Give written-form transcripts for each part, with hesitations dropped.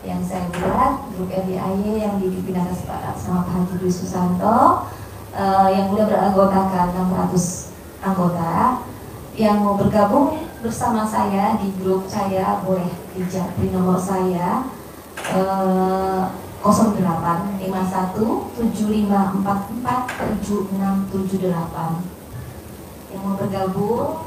yang saya buat, grup RDAY yang dipimpin atas sama Pak Haji Dwi Susanto, yang sudah beranggotakan 600 anggota. Yang mau bergabung bersama saya di grup saya boleh di nomor saya 0851 7544 7678. Yang mau bergabung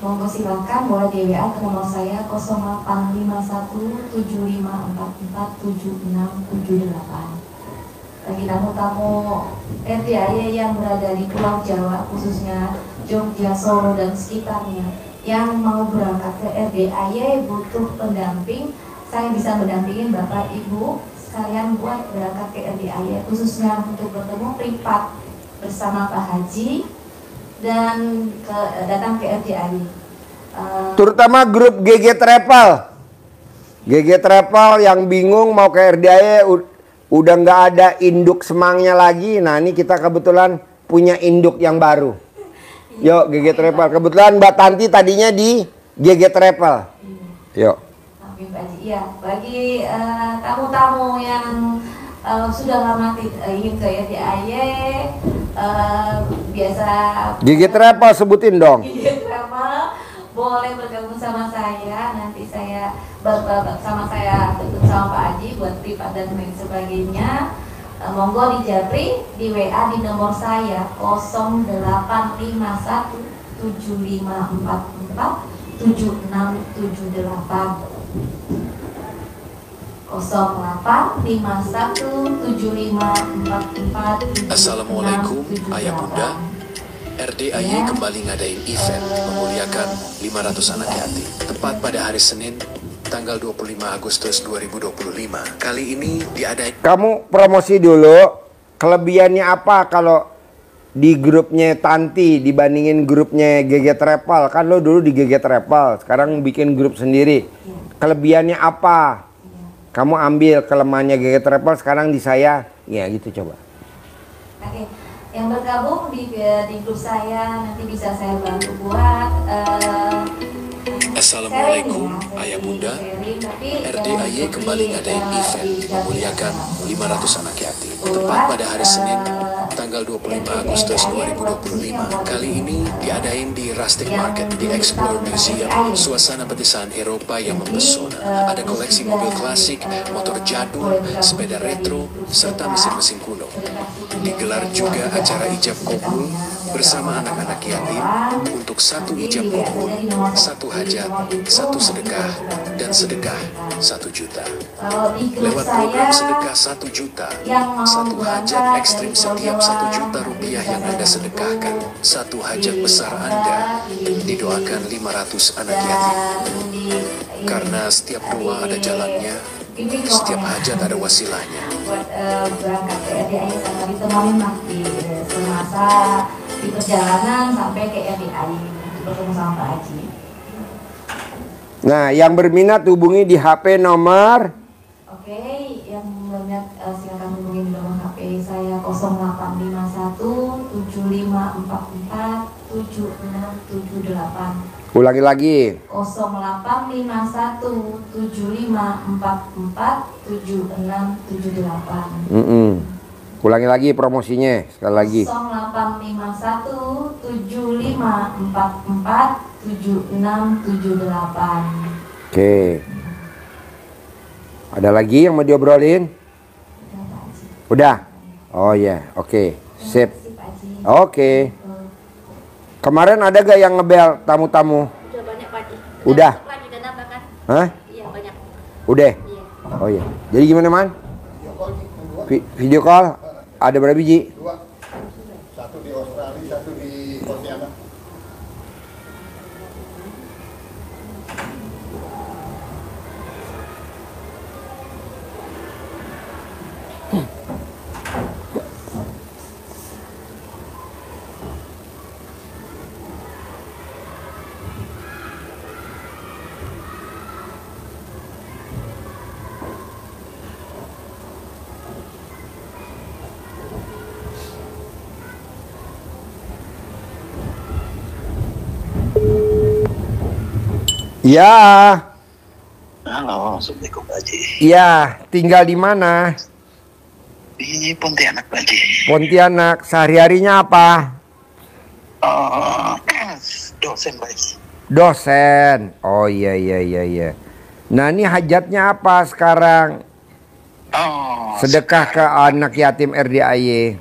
monggo silakan, boleh di WA ke nomor saya 0851 7544 7678. Bagi tamu-tamu RDAY yang berada di Pulau Jawa, khususnya Jogja, Solo dan sekitarnya, yang mau berangkat ke RDAY butuh pendamping, saya bisa mendampingin Bapak Ibu sekalian buat berangkat ke RDAY, khususnya untuk bertemu privat bersama Pak Haji dan datang ke RDAY. Terutama grup GG Travel yang bingung mau ke RDAY, udah nggak ada induk semangnya lagi. Nah ini kita kebetulan punya induk yang baru. Yuk GG Travel. Kebetulan Mbak Tanti tadinya di GG Travel. Yuk. Iya, bagi tamu-tamu yang sudah lama ingin ke RDAY, biasa GG Travel sebutin dong. GG Travel boleh bergabung sama saya, nanti saya sama Pak Haji buat privat dan lain sebagainya. Monggo di Japri, di WA di nomor saya 0851 7544 7678. 08517544. Assalamualaikum Ayah Bunda. RDAY kembali ngadain event memuliakan 500 anak yatim, tepat pada hari Senin tanggal 25 Agustus 2025. Kali ini diadain. Kamu promosi dulu, kelebihannya apa kalau di grupnya Tanti dibandingin grupnya GG Travel? Kan lo dulu di GG Travel, sekarang bikin grup sendiri. Kelebihannya apa? Kamu ambil kelemahannya GG Travel, sekarang di saya, ya gitu coba. Oke, yang bergabung di grup saya nanti bisa saya bantu buat Assalamualaikum Ayah Bunda. RDAY kembali ngadain event memuliakan 500 anak yatim, tepat pada hari Senin tanggal 25 Agustus 2025. Kali ini diadain di Rustic Market di Explore Museum. Suasana pedesaan Eropa yang mempesona. Ada koleksi mobil klasik, motor jadul, sepeda retro, serta mesin-mesin kuno. Digelar juga acara ijab kabul bersama anak-anak yatim untuk satu ijab kabul, satu hajat, satu sedekah, dan sedekah 1 juta. Lewat program sedekah 1 juta, satu hajat ekstrim setiap 1 juta rupiah yang Anda sedekahkan, satu hajat besar Anda didoakan 500 anak yatim. Karena setiap doa ada jalannya, setiap hajat ada wasilahnya. Buat berangkat ke RDAY sama ditemani di semasa di perjalanan sampai ke RDAY bertemu sama Pak Haji. Nah, yang berminat hubungi di HP nomor. Oke, yang berminat silakan hubungi di nomor HP saya 0851 7544 7678. Ulangi lagi. 0851 7544 7678. Ulangi lagi promosinya sekali lagi. 0851 7544 7678. Oke. Ada lagi yang mau diobrolin? Udah. Oh ya, oke. Sip. Oke. Kemarin ada gak yang ngebel tamu-tamu? Udah banyak Pak Haji. Udah. Lagi dan nambahkan. Hah? Iya banyak. Udah. Iya. Oh iya. Jadi gimana man? Video call ada berapa biji? 2. Satu di Australia, satu di Pontianak. Ya. Halo, Assalamualaikum Pak Haji. Iya, tinggal di mana? Di Pontianak Pak Haji. Pontianak. Sehari-harinya apa? Dosen Pak Haji. Dosen. Oh iya. Nah, ini hajatnya apa sekarang? Sedekah ke anak yatim RDAY.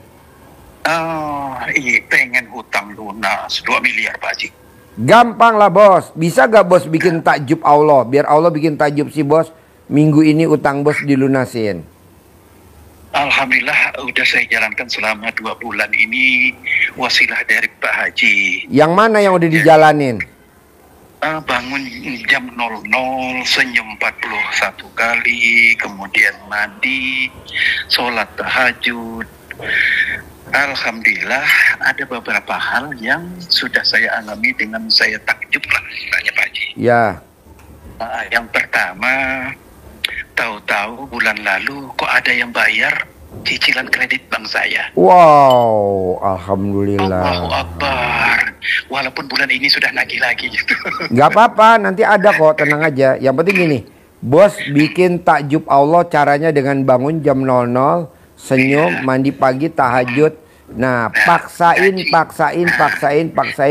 Iya, pengen hutang lunas 2 miliar Pak Haji. Gampang lah bos. Bisa gak bos bikin takjub Allah? Biar Allah bikin takjub si bos. Minggu ini utang bos dilunasin. Alhamdulillah udah saya jalankan selama 2 bulan ini, wasilah dari Pak Haji. Yang mana yang udah dijalanin? Bangun jam 00, senyum 41 kali, kemudian mandi, sholat tahajud. Alhamdulillah ada beberapa hal yang sudah saya alami dengan saya takjub lah istilahnya Pak Haji. Ya. Yang pertama, tahu-tahu bulan lalu kok ada yang bayar cicilan kredit bank saya. Wow, alhamdulillah. Allahu Akbar. Walaupun bulan ini sudah nagih lagi gitu. Gak apa-apa, nanti ada kok, tenang aja. Yang penting gini, bos bikin takjub Allah caranya dengan bangun jam 00, senyum, mandi pagi, tahajud. Nah, paksain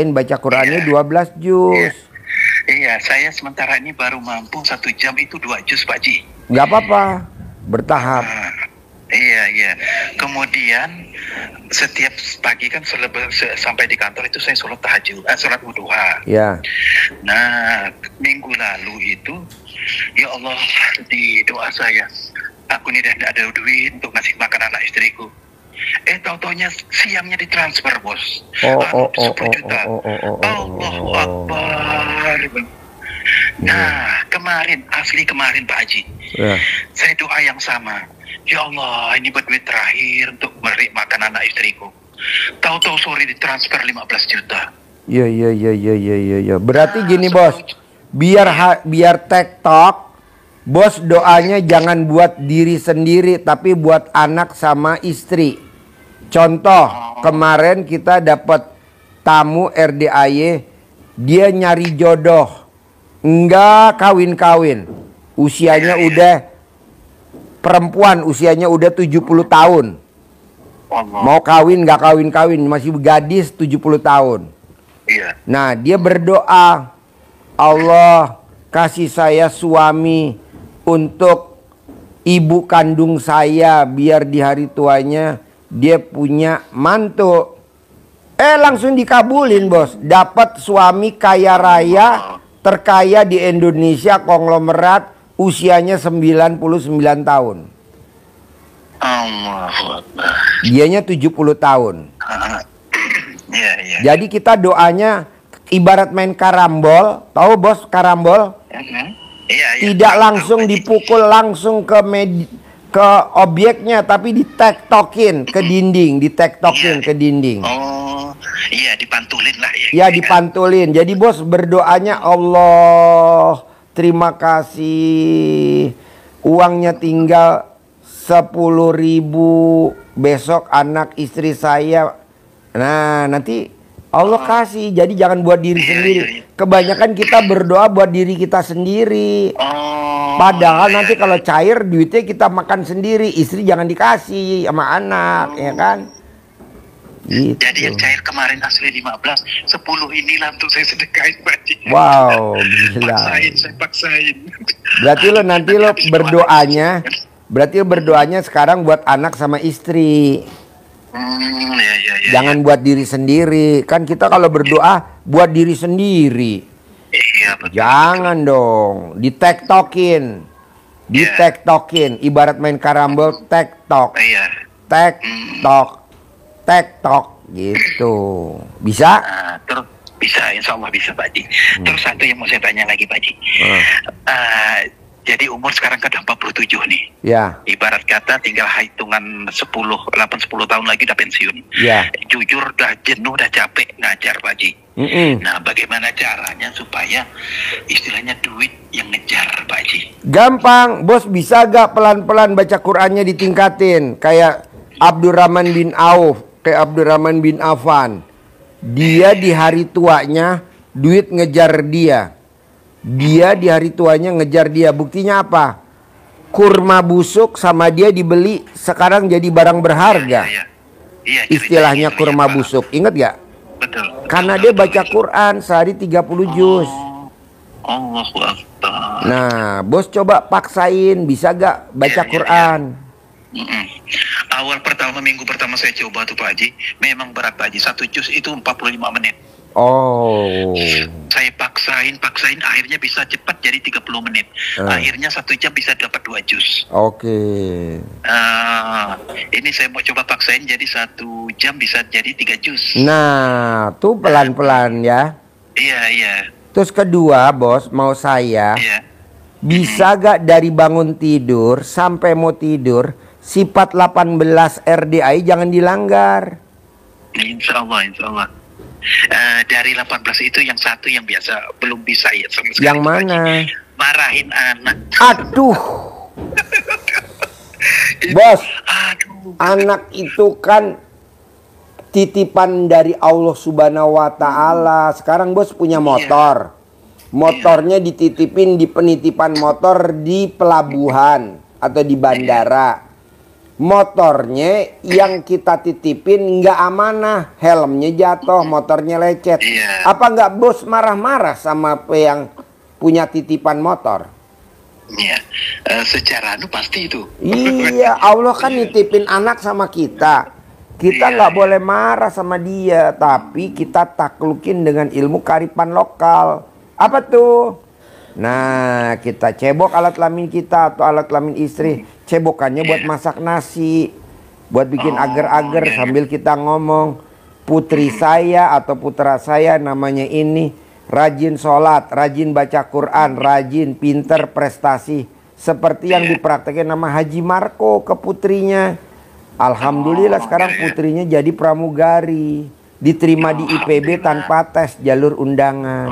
baca Qurannya 12 juz. Iya, saya sementara ini baru mampu 1 jam itu 2 juz Pak Ji. Gak apa-apa, bertahap. Iya. Kemudian setiap pagi kan sampai di kantor itu saya sholat tahajud, sholat duha. Ya. Nah, minggu lalu itu, ya Allah, di doa saya, aku ini tidak ada duit untuk ngasih makan anak istriku. Tau-taunya siangnya ditransfer bos. 10 juta. Allahu Akbar. Nah, kemarin Pak Haji, saya doa yang sama. Ya Allah, ini buat duit terakhir untuk beri makan anak istriku. Tahu-tahu sore ditransfer 15 juta. Iya. Berarti gini bos, biar TikTok, bos doanya jangan buat diri sendiri, tapi buat anak sama istri. Contoh, kemarin kita dapat tamu RDAY, dia nyari jodoh, enggak kawin-kawin, usianya udah perempuan, usianya udah 70 tahun. Mau kawin nggak kawin-kawin, masih gadis 70 tahun. Nah, dia berdoa, Allah kasih saya suami untuk ibu kandung saya, biar di hari tuanya dia punya mantu. Langsung dikabulin bos, dapat suami kaya raya, terkaya di Indonesia, konglomerat, usianya 99 tahun. Allahu Akbar. Dianya 70 tahun. Iya. Jadi kita doanya ibarat main karambol. Tahu bos karambol? Iya. Tidak langsung dipukul langsung ke objeknya, tapi ditektokin ke dinding, ke dinding. Oh, iya, dipantulin lah ya. Ya, dipantulin. Jadi bos berdoanya, Allah, terima kasih. Uangnya tinggal 10.000. Besok anak istri saya. Nah, nanti Allah kasih. Jadi jangan buat diri sendiri. Kebanyakan kita berdoa buat diri kita sendiri. Padahal nanti kalau cair duitnya kita makan sendiri. Istri jangan dikasih sama anak, ya kan? Gitu. Jadi yang cair kemarin asli 15, 10 inilah untuk saya sedekahin Pak Haji. Wow, gila. Saya paksain. Berarti lo berdoanya sekarang buat anak sama istri. Jangan buat diri sendiri. Kan kita kalau berdoa buat diri sendiri. Iya, betul. Jangan dong, ditektokin. Ibarat main karambol, tektok. Iya. Tektok gitu. Bisa? Terus bisa, insya Allah bisa Pak Haji. Terus satu yang mau saya tanya lagi Pak Haji. Jadi umur sekarang kan udah 47 nih. Ya. Ibarat kata tinggal hitungan 10 tahun lagi udah pensiun. Ya. Jujur udah jenuh, udah capek ngajar Pak Haji. Nah, bagaimana caranya supaya istilahnya duit yang ngejar Pak Haji? Gampang, bos. Bisa gak pelan-pelan baca Qur'annya ditingkatin? Kayak Abdurrahman bin Auf, kayak Abdurrahman bin Affan. Dia di hari tuanya duit ngejar dia. Dia di hari tuanya ngejar dia. Buktinya apa? Kurma busuk sama dia dibeli, sekarang jadi barang berharga. Iya, iya, Istilahnya ceritanya kurma iya, Pak. busuk. Ingat gak? Betul. Karena betul, dia betul, baca betul. Quran sehari 30 juz. Allahu Akbar. Nah, bos coba paksain, bisa gak baca Iya, iya, Quran? Mm-mm. Awal pertama, minggu pertama saya coba tuh Pak Haji, memang berat Pak Haji. 1 juz itu 45 menit. Oh, Saya paksain, akhirnya bisa cepat jadi 30 menit. Akhirnya 1 jam bisa dapat 2 juz. oke. Ini saya mau coba paksain jadi 1 jam bisa jadi 3 juz. Nah, tuh pelan-pelan ya. Iya, iya, Terus kedua, bos, mau saya iya. bisa gak dari bangun tidur sampai mau tidur sifat 18 RDI jangan dilanggar. Insya Allah, insya Allah. Dari 18 itu yang satu yang biasa belum bisa ya sama sekali. Yang mana? Marahin anak. Aduh, bos, Aduh. anak itu kan titipan dari Allah Subhanahu wa Ta'ala. Sekarang bos punya motor. Motornya dititipin di penitipan motor di pelabuhan atau di bandara. Motornya yang kita titipin nggak amanah, helmnya jatuh, motornya lecet. Iya. Apa nggak bos marah-marah sama yang punya titipan motor? Iya. Secara pasti itu. Iya, Allah kan nitipin anak sama kita. Kita nggak boleh marah sama dia, tapi kita taklukin dengan ilmu kearifan lokal. Apa tuh? Nah, kita cebok alat kelamin kita atau alat kelamin istri. Cebokannya buat masak nasi, buat bikin agar-agar sambil kita ngomong. Putri saya atau putra saya namanya ini rajin sholat, rajin baca Quran, rajin, pinter, prestasi. Seperti yang dipraktekin nama Haji Marco ke putrinya. Alhamdulillah sekarang putrinya jadi pramugari, diterima di IPB tanpa tes jalur undangan.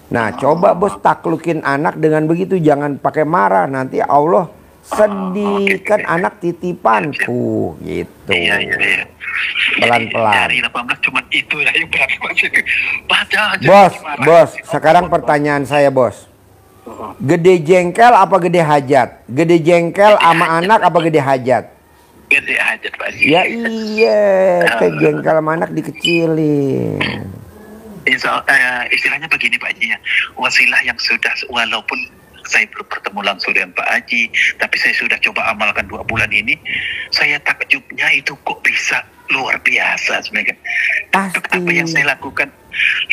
Nah, coba bos taklukin anak dengan begitu, jangan pakai marah, nanti Allah sedih, kan anak titipanku gitu. Iya, iya, iya. Pelan-pelan. Dari 18 cuma itu lah yang berat masih. Baca aja. Bos, gimana. bos, sekarang pertanyaan saya bos. Gede jengkel apa gede hajat? Gede jengkel sama anak apa gede hajat? Gede aja Pak Haji. Ya iya, teh jengkel sama anak dikecilin. Istilahnya begini Pak Haji ya, wasilah yang sudah, walaupun saya belum bertemu langsung dengan Pak Haji, tapi saya sudah coba amalkan 2 bulan ini, saya takjubnya itu kok bisa luar biasa sebenarnya. Pasti. Apa yang saya lakukan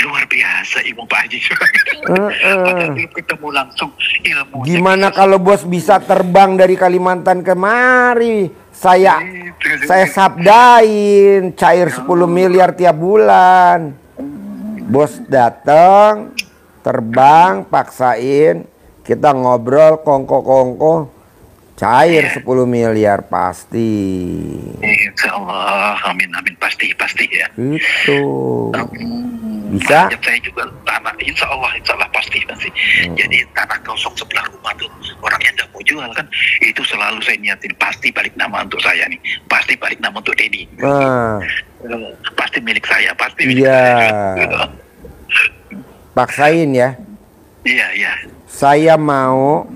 luar biasa ilmu Pak Haji. Padahal belum ketemu langsung ilmu. Gimana kalau bos bisa terbang dari Kalimantan kemari? Saya sabdain cair 10 miliar tiap bulan. Bos datang, terbang, paksain, kita ngobrol kongko-kongko, cair 10 miliar pasti. Insya Allah, amin amin, pasti ya. Gitu. Bisa? Hajat saya juga tanah, insya Allah pasti. Jadi tanah kosong sebelah rumah tuh orangnya nggak mau jual kan, itu selalu saya niatin pasti balik nama untuk saya nih, pasti balik nama untuk Dedi. Nah, Pasti milik saya, pasti milik iya. saya. Paksain ya. Iya, iya. Saya mau,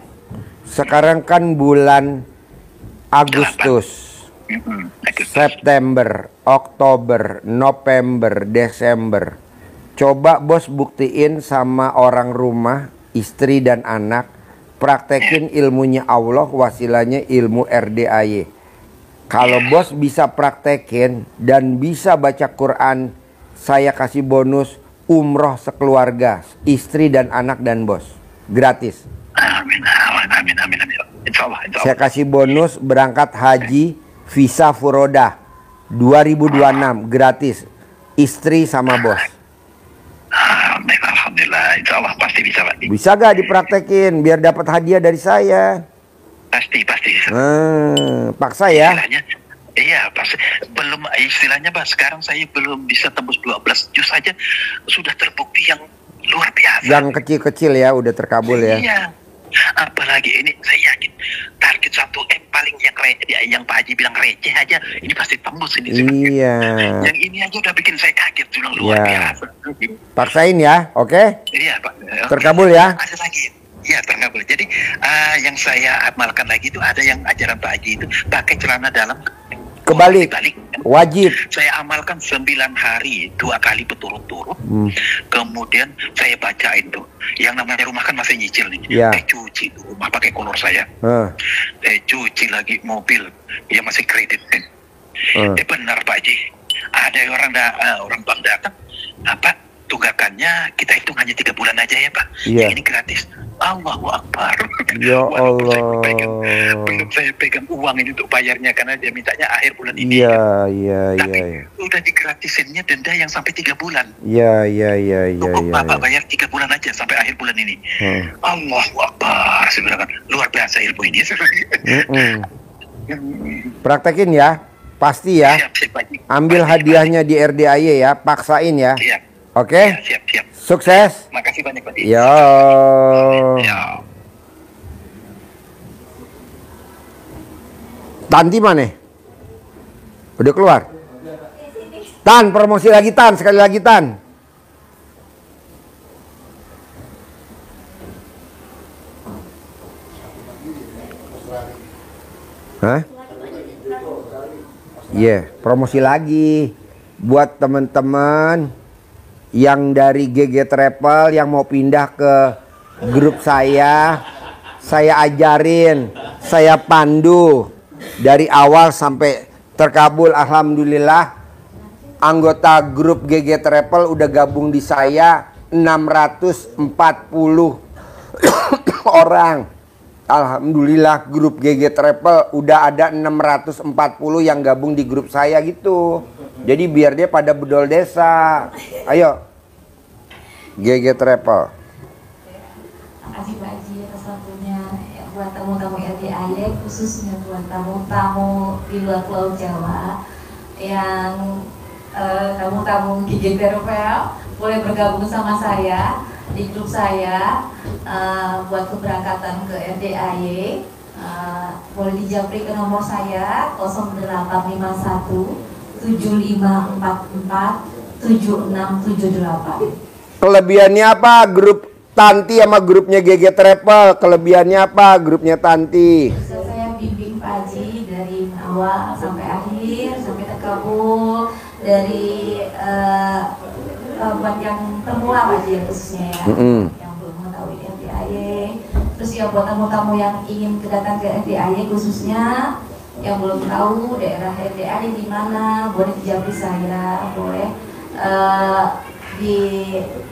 sekarang kan bulan Agustus, September, Oktober, November, Desember. Coba bos buktiin sama orang rumah, istri dan anak, praktekin ilmunya Allah, wasilahnya ilmu RDAY. Kalau bos bisa praktekin dan bisa baca Quran, saya kasih bonus umroh sekeluarga, istri dan anak dan bos, gratis. Amin, amin, amin, amin. Insya Allah, insya Saya Allah. kasih bonus berangkat haji visa furoda 2026 gratis, istri sama bos. Amin, alhamdulillah, insya Allah pasti bisa Pak. Bisa gak dipraktekin biar dapat hadiah dari saya? Pasti. Paksa ya. Istilahnya, iya, pasti. Belum, istilahnya Pak, sekarang saya belum bisa tembus 12 juz saja sudah terbukti yang luar biasa. Yang kecil-kecil ya udah terkabul ya. Iya. Apalagi ini saya yakin target 1 M paling yang Pak Haji bilang receh aja, ini pasti tembus ini. Iya. Yang ini aja udah bikin saya kaget, bilang luar biasa. Paksain ya, oke? Iya Pak. Terkabul ya? Ada lagi. Iya terkabul. Jadi yang saya amalkan lagi itu ada yang ajaran Pak Haji itu pakai celana dalam Kebalik. Wajib. Saya amalkan 9 hari 2 kali berturut-turut. Kemudian saya bacain tuh. Yang namanya rumah kan masih nyicil nih. Ya. Cuci tuh rumah pakai kolor saya. Cuci lagi mobil. Ya masih kredit. Benar Pak Haji. Ada orang bank datang. Apa? Tunggakannya kita hitung hanya 3 bulan aja ya Pak. Iya. Ini gratis. Allahu Akbar. Ya Allah. Belum saya pegang uang ini untuk bayarnya karena dia mintanya akhir bulan ini. Iya. Tapi udah digratisinnya denda yang sampai 3 bulan. Iya. Cukup Bapak bayar 3 bulan aja sampai akhir bulan ini. Allahu Akbar. Sebenarnya luar biasa ilmu ini. Praktekin ya. Pasti ya. Siap, Ambil hadiahnya di RDAY ya. Paksain ya. Siap. Oke? Siap. Sukses. Makasih banyak Pak. Yo. Ya. Tanti mana? Udah keluar? Tan, promosi lagi Tan, sekali lagi Tan. Hah? Iya, promosi lagi buat teman-teman yang dari GG Travel yang mau pindah ke grup saya ajarin, saya pandu dari awal sampai terkabul. Alhamdulillah anggota grup GG Travel udah gabung di saya 640 orang. Alhamdulillah grup GG Travel udah ada 640 yang gabung di grup saya gitu. Jadi biar dia pada bedol desa. Ayo GG Travel. Makasih Pak Haji atas waktunya. Buat tamu-tamu RDAY, khususnya buat tamu-tamu di luar Pulau Jawa yang tamu-tamu GG Travel boleh bergabung sama saya di grup saya buat keberangkatan ke RDAY. Boleh dijapri ke nomor saya 0851 7544 7678. Kelebihannya apa grup Tanti sama grupnya GG Travel? Kelebihannya apa grupnya Tanti? Bisa saya bimbing Pak Haji dari awal sampai akhir, sampai terkabul, dari buat yang pemula Pak Haji khususnya ya, yang belum mengetahui RDAY. Terus ya buat tamu-tamu yang ingin kedatang ke RDAY khususnya yang belum tahu daerah RDAY di mana, boleh dijawab saya, boleh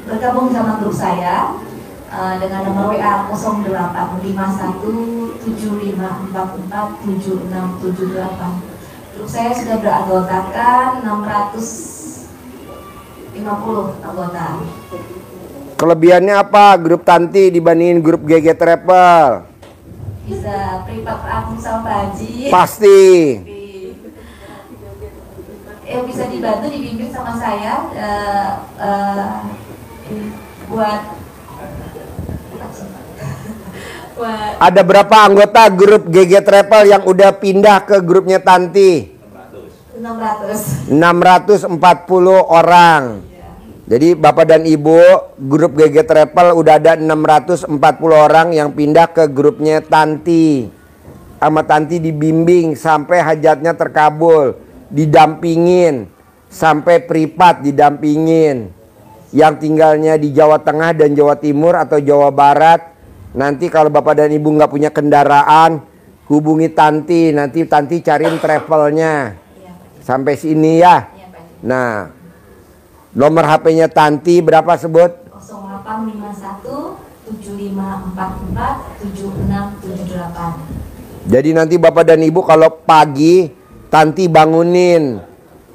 bergabung sama grup saya dengan nomor WA 0851 7544 7678. Grup saya sudah beranggotakan 650 anggota. Kelebihannya apa grup Tanti dibandingin grup GG Travel? Bisa privat langsung sama Pak Haji. Pasti. Bisa dibantu dibimbing sama saya buat Ada berapa anggota grup GG Travel yang udah pindah ke grupnya Tanti? 640 orang. Jadi Bapak dan Ibu, grup GG Travel udah ada 640 orang yang pindah ke grupnya Tanti. Sama Tanti dibimbing sampai hajatnya terkabul, didampingin sampai privat didampingin. Yang tinggalnya di Jawa Tengah dan Jawa Timur atau Jawa Barat, nanti kalau Bapak dan Ibu nggak punya kendaraan, hubungi Tanti, nanti Tanti cariin travelnya sampai sini ya. Nah, nomor HP-nya Tanti berapa sebut? 0851 7544 7678. Jadi nanti Bapak dan Ibu kalau pagi Tanti bangunin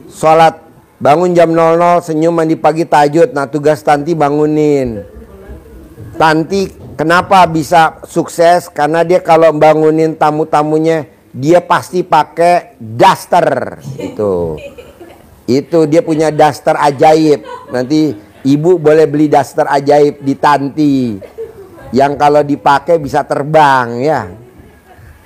sholat, bangun jam 00, senyum mandi pagi tahajud. Nah tugas Tanti bangunin. Tanti kenapa bisa sukses? Karena dia kalau bangunin tamu-tamunya dia pasti pakai daster. Itu dia punya daster ajaib. Nanti Ibu boleh beli daster ajaib di Tanti, yang kalau dipakai bisa terbang ya.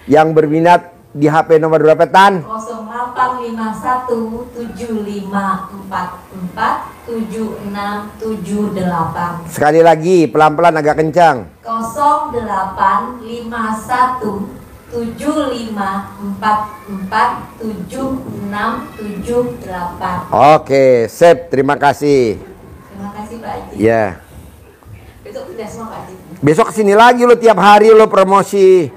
Yang berminat di HP nomor berapa Tan? 085175447678. Sekali lagi, pelan-pelan agak kencang. 085175447678. Oke, sip. Terima kasih. Terima kasih Pak Haji. Ya. Besok sudah semua Pak Haji. Besok kesini lagi lo, tiap hari lo promosi.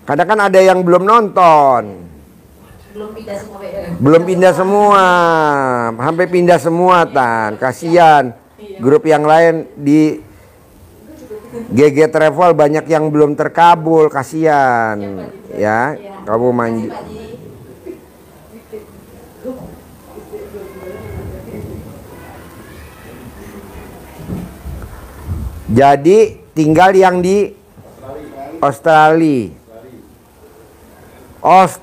Kadang kan ada yang belum nonton. Belum pindah semua Pak ya? Belum pindah semua. Sampai pindah semua Tan. Kasihan. Grup yang lain di GG Travel banyak yang belum terkabul. Kasihan. Ya, kamu manja. Pak Haji. Jadi tinggal yang di Australia. Yang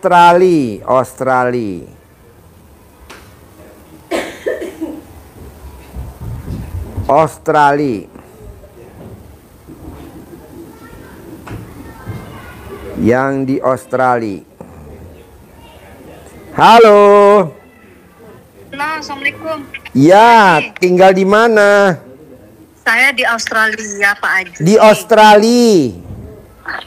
di Australia. Halo. Halo, assalamualaikum. Ya, tinggal di mana? Saya di Australia, Pak Haji. Di Australia.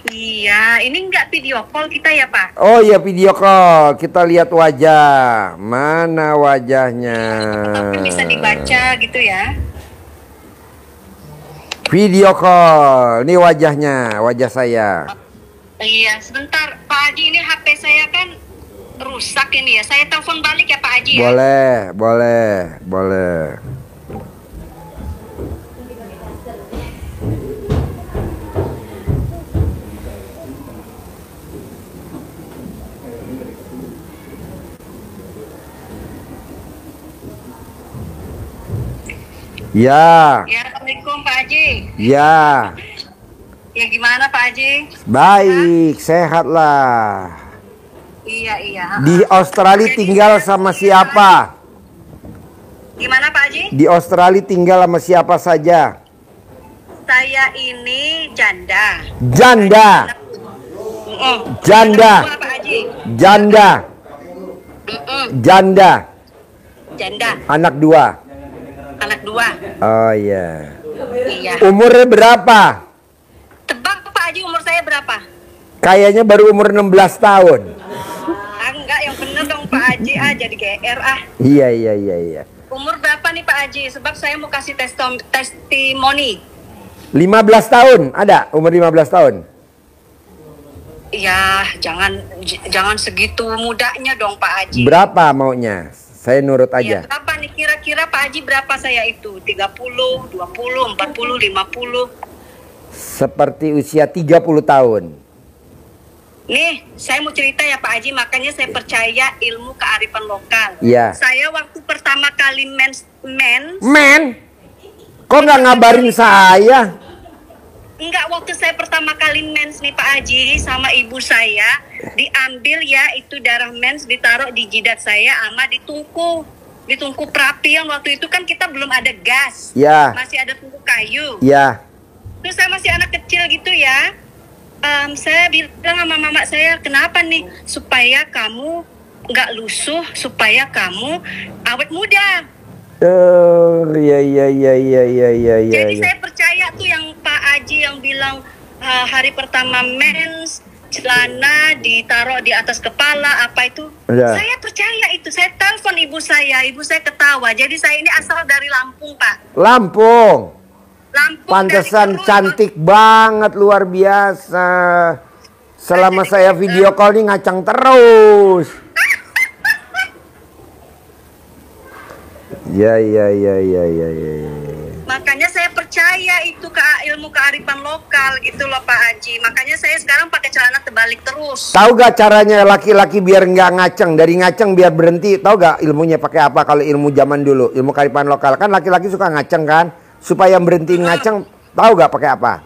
Iya, ini nggak video call kita ya, Pak? Oh iya, video call. Kita lihat wajah. Mana wajahnya? Tapi bisa dibaca gitu ya? Video call. Ini wajahnya, wajah saya. Iya, sebentar. Pak Haji, ini HP saya kan rusak ini ya. Saya telepon balik ya, Pak Haji ya? Boleh. Ya. Ya, assalamualaikum Pak Haji. Ya. Ya gimana Pak Haji? Baik, sehat lah. Iya. Di Australia tinggal sama siapa? Gimana Pak Haji? Di Australia tinggal sama siapa saja? Saya ini janda. Janda. Janda. Anak dua, Pak Haji. Janda. Janda. Janda. Anak dua. Anak dua. Oh iya. Iya. Umurnya berapa? Tebak Pak Haji umur saya berapa? Kayaknya baru umur 16 tahun. Enggak, yang bener dong Pak Haji. Jadi GR Iya. Umur berapa nih Pak Haji? Sebab saya mau kasih testimoni. 15 tahun. Ada umur 15 tahun. Ya, jangan segitu mudanya dong Pak Haji. Berapa maunya? Saya nurut Ya, aja. berapa nih kira-kira Pak Haji, berapa saya itu? 30, 20, 40, 50. Seperti usia 30 tahun. Nih, saya mau cerita ya Pak Haji, makanya saya percaya ilmu kearifan lokal. Iya. Saya waktu pertama kali mens Men, kok nggak ngabarin saya? enggak, waktu saya pertama kali mens nih Pak Haji sama ibu saya, diambil ya itu darah mens, ditaruh di jidat saya sama ditungku perapian. Waktu itu kan kita belum ada gas. Ya. Masih ada tungku kayu. Ya. Terus saya masih anak kecil gitu ya. Saya bilang sama mama saya, kenapa nih? Supaya kamu nggak lusuh, supaya kamu awet muda. Oh, iya. Jadi saya percaya tuh yang Pak Haji yang bilang hari pertama mens, celana ditaruh di atas kepala, apa itu? Ya. Saya percaya itu. Saya telepon ibu saya ketawa. Jadi saya ini asal dari Lampung, Pak. Lampung. dari Pantesan Perut. cantik banget, luar biasa. Selama saya video call nih ngacang terus. Ya. Makanya saya percaya itu ke ilmu kearifan lokal gitu loh Pak Haji. Makanya saya sekarang pakai celana terbalik terus. Tahu gak caranya laki-laki biar nggak ngaceng? Dari ngaceng biar berhenti. Tahu gak ilmunya pakai apa? Kalau ilmu zaman dulu, ilmu kearifan lokal kan laki-laki suka ngaceng kan? Supaya berhenti ngaceng, tahu gak pakai apa?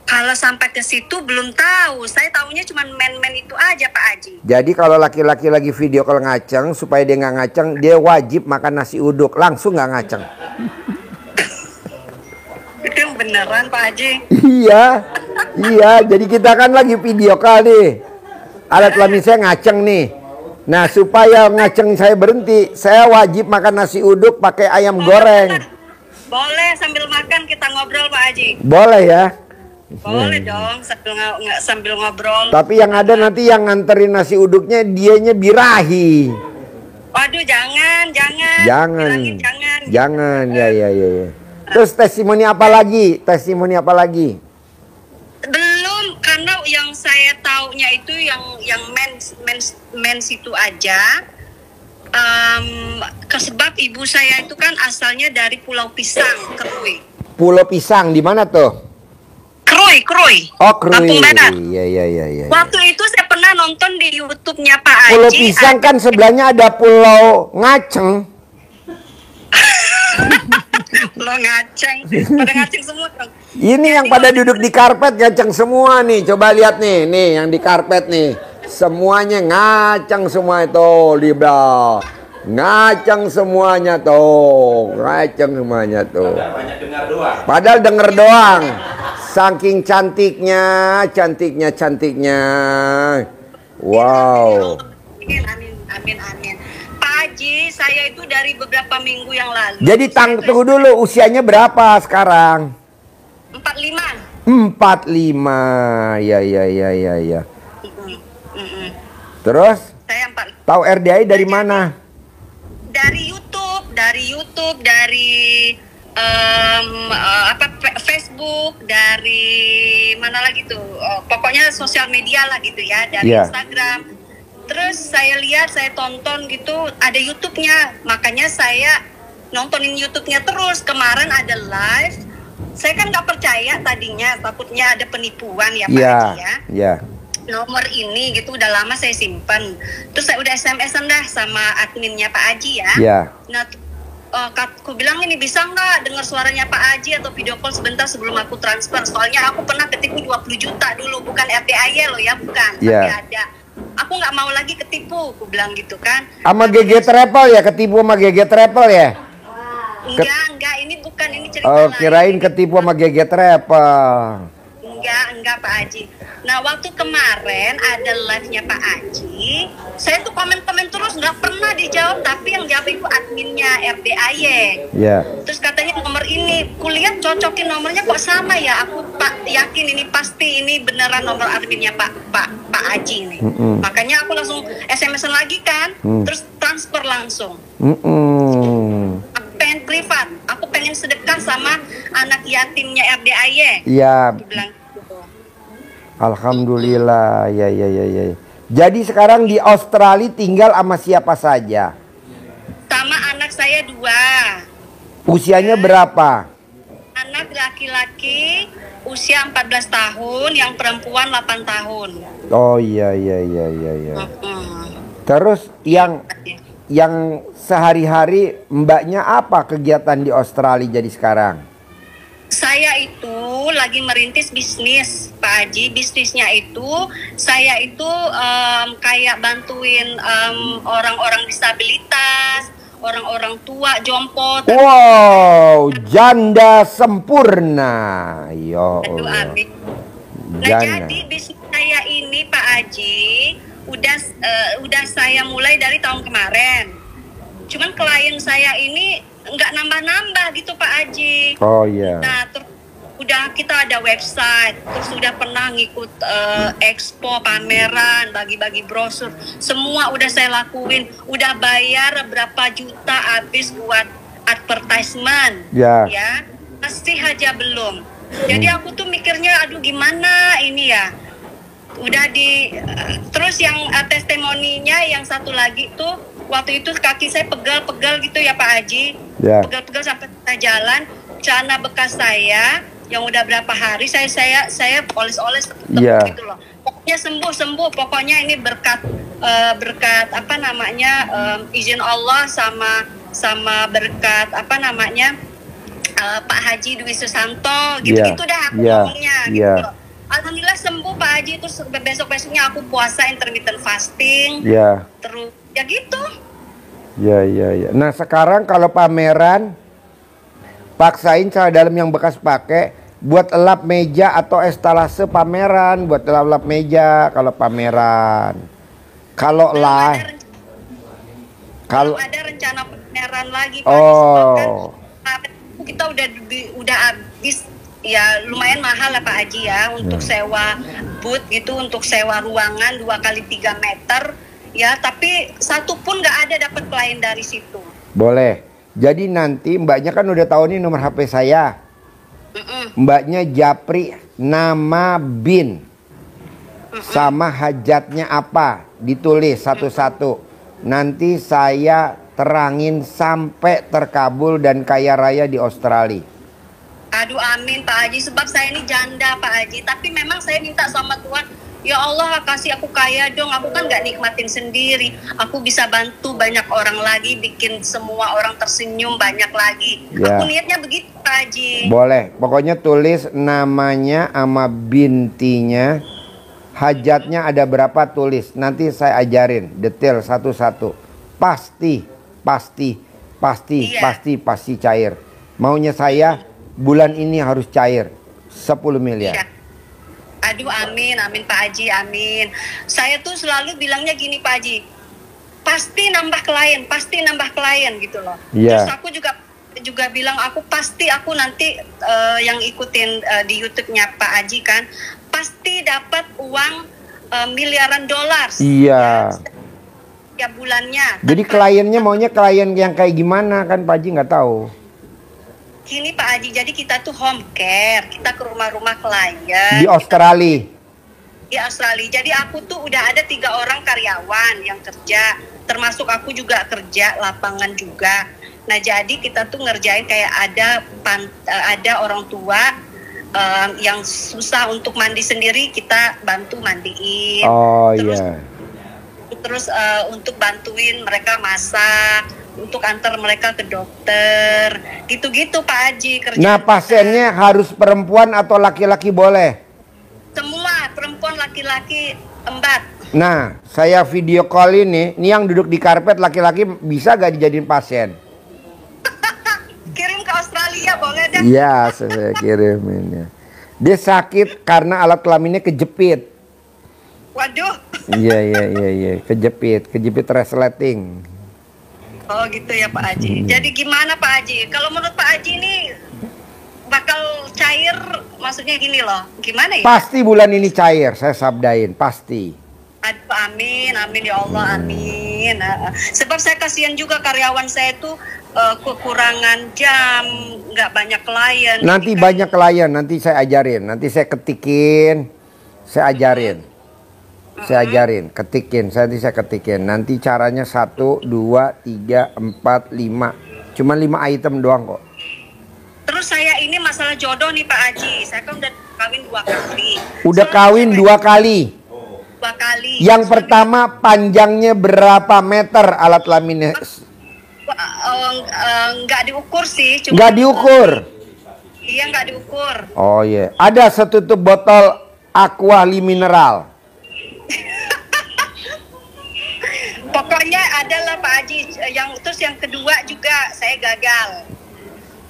Kalau sampai ke situ belum tahu. Saya tahunya cuma men-men itu aja Pak Haji. Jadi kalau laki-laki lagi video call ngaceng, supaya dia nggak ngaceng, dia wajib makan nasi uduk, langsung nggak ngaceng. Itu yang beneran Pak Haji. Iya. Jadi kita kan lagi video call nih. alat kelamin saya ngaceng nih. Nah, supaya ngaceng saya berhenti, saya wajib makan nasi uduk pakai ayam goreng. Boleh sambil makan kita ngobrol Pak Haji. Boleh ya? Boleh dong sambil ngobrol. Tapi yang ada nanti yang nganterin nasi uduknya dianya birahi. Waduh, jangan. Bilangin jangan. Jangan, ya. Terus testimoni apa lagi? Belum, karena yang saya taunya itu yang mens itu aja. Sebab ibu saya itu kan asalnya dari Pulau Pisang, Krui. Pulau Pisang di mana tuh? Krui. Oh, Krui. Lampung Barat. Iya. Waktu itu saya pernah nonton di YouTube-nya Pak Haji. Pulau Pisang kan sebelahnya ada Pulau Ngaceng. Pulau Ngaceng. Pada ngaceng semua dong. Ini yang pada duduk di karpet ngaceng semua nih. Coba lihat nih yang di karpet nih. Semuanya ngaceng semua itu di bawah. Ngaceng semuanya tuh. Padahal denger doang. Saking cantiknya. Wow. Amin. Pak Haji, saya itu dari beberapa minggu yang lalu. Jadi tunggu dulu, usianya berapa sekarang? 45. 45. Ya. Terus? Saya 45. Tahu RDI dari mana? Dari YouTube, dari Facebook, dari mana lagi tuh? Pokoknya sosial media lah gitu ya, dari Instagram. Terus saya lihat, saya tonton gitu, ada YouTube-nya. Makanya saya nontonin YouTube-nya terus. Kemarin ada live. Saya kan nggak percaya tadinya, takutnya ada penipuan ya Pak Haji ya. Iya. Nomor ini gitu udah lama saya simpan. Terus saya udah SMS-an dah sama adminnya Pak Haji ya. Iya. Nah, aku bilang ini bisa nggak dengar suaranya Pak Haji atau video call sebentar sebelum aku transfer. Soalnya aku pernah ketipu 20 juta dulu, bukan RDAY loh ya, bukan. Tapi ada. Aku nggak mau lagi ketipu, aku bilang gitu kan. Sama GG Travel ya, ketipu sama GG Travel ya? Enggak, ini bukan, ini cerita Oh, lain. kirain ketipu sama GG Travel. Enggak Pak Haji. Nah, waktu kemarin ada live-nya Pak Haji, saya tuh komen-komen terus nggak pernah dijawab, tapi yang jawab itu adminnya RDAY. Iya. Terus katanya nomor ini, kulihat cocokin nomornya kok sama ya. Aku yakin ini pasti ini beneran nomor adminnya Pak Haji nih. Makanya aku langsung SMS-an lagi kan, terus transfer langsung. Aku pengen privat, aku pengen sedekah sama anak yatimnya RDAY. Iya. Aku bilang gitu. Alhamdulillah, ya. Jadi sekarang di Australia tinggal sama siapa saja? Sama anak saya 2. Usianya berapa? Anak laki-laki usia 14 tahun, yang perempuan 8 tahun. Oh iya. Terus yang sehari-hari mbaknya apa kegiatan di Australia jadi sekarang? Saya itu lagi merintis bisnis, Pak Haji. Bisnisnya itu saya itu kayak bantuin orang-orang disabilitas, orang-orang tua, jompo. Wow, janda sempurna. Yo. Aduh, amin. Nah, jadi bisnis saya ini Pak Haji udah saya mulai dari tahun kemarin. Cuman klien saya ini nggak nambah-nambah gitu Pak Haji. Oh iya. Nah, udah kita ada website, terus sudah pernah ngikut expo, pameran, bagi-bagi brosur, semua udah saya lakuin, udah bayar berapa juta habis buat advertisement, ya masih aja belum. Jadi aku tuh mikirnya, aduh gimana ini ya. Udah terus yang testimoninya yang satu lagi tuh, waktu itu kaki saya pegal-pegal gitu ya Pak Haji, pegal-pegal sampai tengah jalan, celana bekas saya yang udah berapa hari saya oles-oles gitu loh. Pokoknya sembuh. Pokoknya ini berkat apa namanya izin Allah sama berkat apa namanya Pak Haji Dwi Susanto gitu dah aku ngomongnya gitu loh. Alhamdulillah sembuh Pak Haji. Terus besok-besoknya aku puasa intermittent fasting. Terus ya gitu. Ya. Nah sekarang kalau pameran paksain celana dalam yang bekas pakai, buat elap meja atau estalase pameran, buat elap meja kalau pameran. Kalau Belum ada rencana pameran lagi Pak. Oh. Disebabkan kita udah habis ya, lumayan mahal lah Pak Haji ya untuk sewa booth gitu, untuk sewa ruangan 2 kali 3 meter ya, tapi satu pun nggak ada dapat klien dari situ. Boleh. Jadi nanti mbaknya kan udah tahu nih nomor HP saya. Mbaknya Japri, nama bin, sama hajatnya apa, ditulis satu-satu. Nanti saya terangin sampai terkabul dan kaya raya di Australia. Aduh amin Pak Haji, sebab saya ini janda Pak Haji, tapi memang saya minta sama Tuhan, ya Allah kasih aku kaya dong, aku kan gak nikmatin sendiri, aku bisa bantu banyak orang lagi, bikin semua orang tersenyum banyak lagi. Ya. Aku niatnya begitu Pak Haji. Boleh, pokoknya tulis namanya sama bintinya, hajatnya ada berapa tulis, nanti saya ajarin detail satu-satu. Pasti Iya. pasti cair. Maunya saya bulan ini harus cair 10 miliar. Iya. Aduh amin Pak Haji, amin. Saya tuh selalu bilangnya gini Pak Haji, pasti nambah klien gitu loh. Iya. Terus aku juga bilang aku nanti yang ikutin di YouTube-nya Pak Haji kan, pasti dapat uang miliaran dolar. Iya. Ya bulannya. Jadi kliennya maunya klien yang kayak gimana kan Pak Haji nggak tahu. Gini Pak Haji, jadi kita tuh home care, kita ke rumah-rumah klien. Di Australia. Di Australia. Jadi aku tuh udah ada 3 orang karyawan yang kerja, termasuk aku juga kerja lapangan juga. Nah jadi kita tuh ngerjain kayak ada orang tua yang susah untuk mandi sendiri, kita bantu mandiin. Oh iya. Terus untuk bantuin mereka masak, untuk antar mereka ke dokter, gitu-gitu Pak Haji kerja. Nah pasiennya harus perempuan atau laki-laki boleh? Semua perempuan, laki-laki, embat. Nah saya video call ini yang duduk di karpet laki-laki bisa gak dijadiin pasien? Kirim ke Australia boleh dah. Iya saya kirimin ya. Dia sakit karena alat kelaminnya kejepit. Waduh. Iya kejepit resleting. Oh gitu ya Pak Haji. Jadi gimana Pak Haji? Kalau menurut Pak Haji ini bakal cair, maksudnya gini loh. Gimana ya? Pasti bulan ini cair, saya sabdain, pasti. Aduh, amin ya Allah, amin. Sebab saya kasihan juga karyawan saya tuh kekurangan jam, nggak banyak klien. Nanti banyak klien, nanti saya ajarin, nanti saya ketikin, saya ajarin. Saya ajarin, nanti saya ketikin. Nanti caranya 1, 2, 3, 4, 5. Cuma 5 item doang kok. Terus saya ini masalah jodoh nih Pak Haji. Saya kan udah kawin 2 kali. Udah kawin 2 kali. 2 kali. Yang pertama panjangnya berapa meter alat kelaminnya? Nggak diukur sih. Nggak diukur? Iya nggak diukur. Oh iya. Ada setutup botol aqua mineral. Pokoknya adalah Pak Haji. Terus yang kedua juga saya gagal.